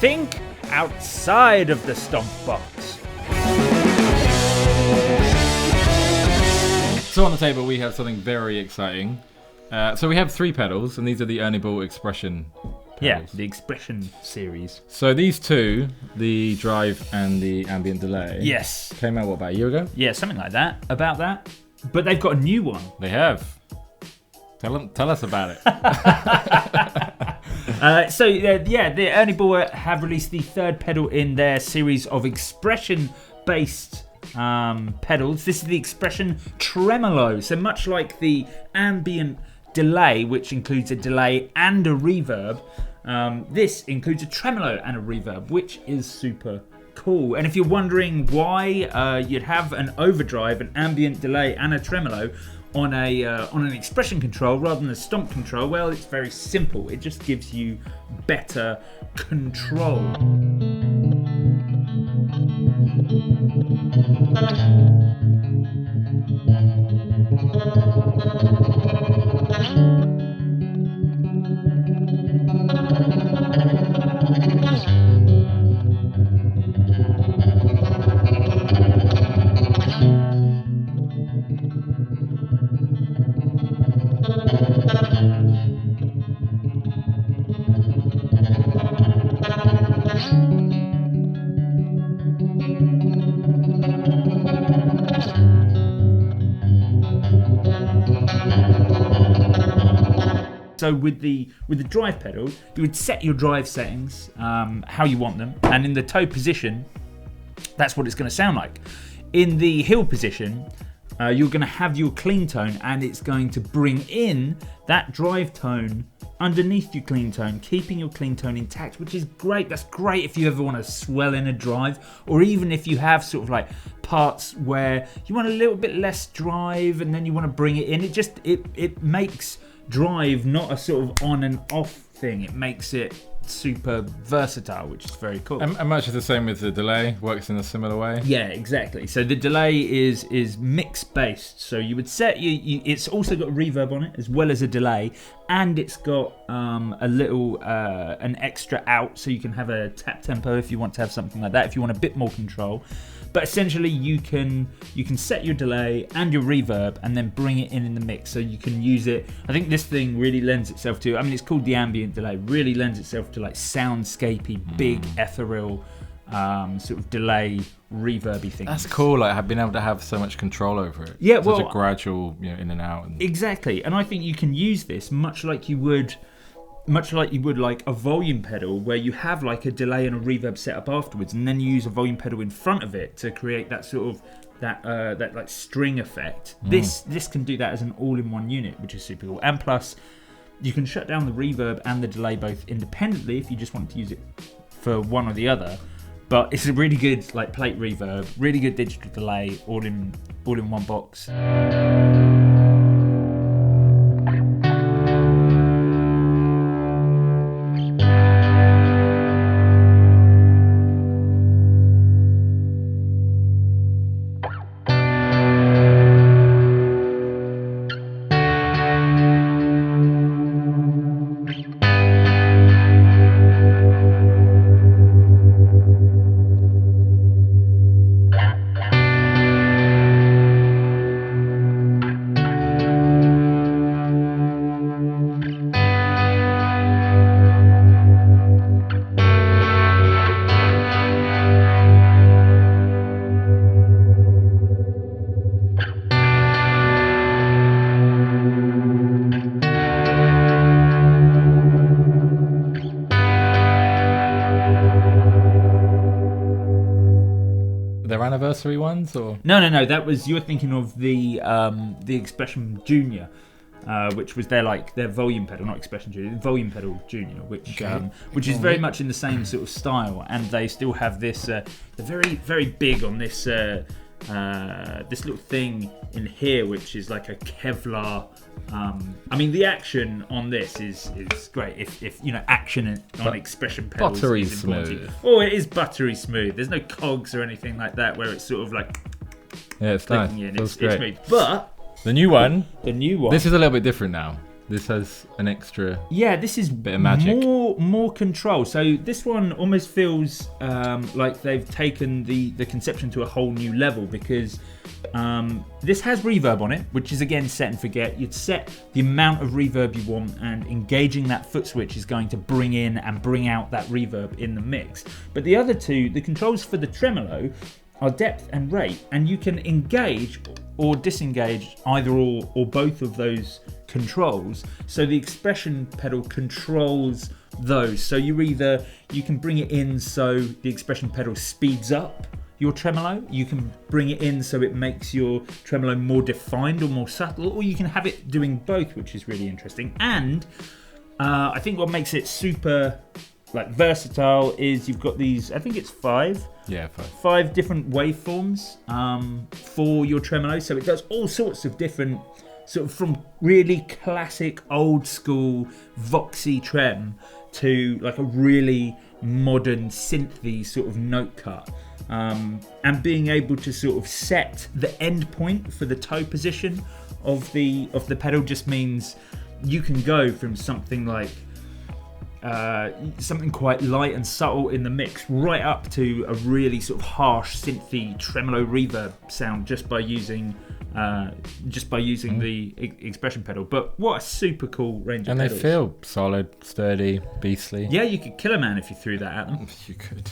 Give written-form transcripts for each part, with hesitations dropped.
Think outside of the stomp box. So on the table we have something very exciting. So we have 3 pedals, and these are the Ernie Ball Expression pedals. Yeah, the Expression series. So these 2, the drive and the ambient delay, Yes. came out, what, about a year ago? Yeah, something like that. About that. But they've got a new one. They have. Tell us about it. The Ernie Ball have released the 3rd pedal in their series of expression-based pedals. This is the Expression Tremolo. So much like the ambient delay, which includes a delay and a reverb, this includes a tremolo and a reverb, which is super cool. And if you're wondering why you'd have an overdrive, an ambient delay, and a tremolo on an expression control rather than a stomp control, well, it's very simple. It just gives you better control. So with the drive pedal, you would set your drive settings how you want them, and in the toe position, that's what it's going to sound like. In the hill position, you're going to have your clean tone, and it's going to bring in that drive tone underneath your clean tone, keeping your clean tone intact, which is great. That's great if you ever want to swell in a drive, or even if you have sort of like parts where you want a little bit less drive and then you want to bring it in. It makes drive not a sort of on and off thing. It makes it super versatile, which is very cool. And much is the same with the delay, works in a similar way. Yeah, exactly. So the delay is mix based. So you would set it's also got a reverb on it as well as a delay, and it's got a little an extra out, so you can have a tap tempo if you want to have something like that, if you want a bit more control. But essentially you can set your delay and your reverb and then bring it in the mix, so you can use it. I think this thing really lends itself to, I mean, it's called the ambient delay, really lends itself to like soundscapey, big ethereal sort of delay reverby things. That's cool, like I've been able to have so much control over it. Yeah, Such a gradual, in and out. Exactly. And I think you can use this much like you would like a volume pedal, where you have like a delay and a reverb set up afterwards, and then you use a volume pedal in front of it to create that sort of that like string effect. This can do that as an all-in-one unit, which is super cool. And plus, you can shut down the reverb and the delay both independently if you just want to use it for one or the other. But it's a really good like plate reverb, really good digital delay, all in one box. Anniversary ones, or no, that was, you're thinking of the Expression Junior, which was their volume pedal, not Expression Junior, volume pedal Junior, which is very much in the same sort of style, and they still have this. They're very, very big on this this little thing in here, which is like a Kevlar. I mean, the action on this is great. If action on Expression pedals buttery is important. smooth. Oh, it is buttery smooth. There's no cogs or anything like that where it's sort of like it's nice. in. It's great. smooth. But the new one, this is a little bit different now. this has an extra. Yeah, this is bit of magic. More control. So this one almost feels like they've taken the conception to a whole new level, because this has reverb on it, which is again set and forget. You'd set the amount of reverb you want, and engaging that foot switch is going to bring in and bring out that reverb in the mix. But the other two, the controls for the tremolo, are depth and rate, and you can engage or disengage either or both of those controls. So the expression pedal controls those. So you can bring it in so the expression pedal speeds up your tremolo, you can bring it in so it makes your tremolo more defined or more subtle, or you can have it doing both, which is really interesting. And I think what makes it super versatile is you've got these, I think it's five different waveforms for your tremolo. So it does all sorts of different, sort of from really classic old school voxy trem to like a really modern synthy sort of note cut. And being able to sort of set the end point for the toe position of the pedal just means you can go from something like something quite light and subtle in the mix right up to a really sort of harsh synthy tremolo reverb sound just by using the expression pedal. But what a super cool range of pedals. And they feel solid, sturdy, beastly. Yeah, you could kill a man if you threw that at them. You could.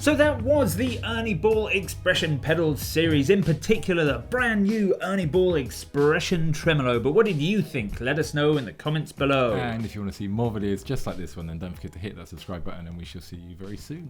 So that was the Ernie Ball Expression Pedal series, in particular the brand new Ernie Ball Expression Tremolo. But what did you think? Let us know in the comments below. And if you want to see more videos just like this one, then don't forget to hit that subscribe button and we shall see you very soon.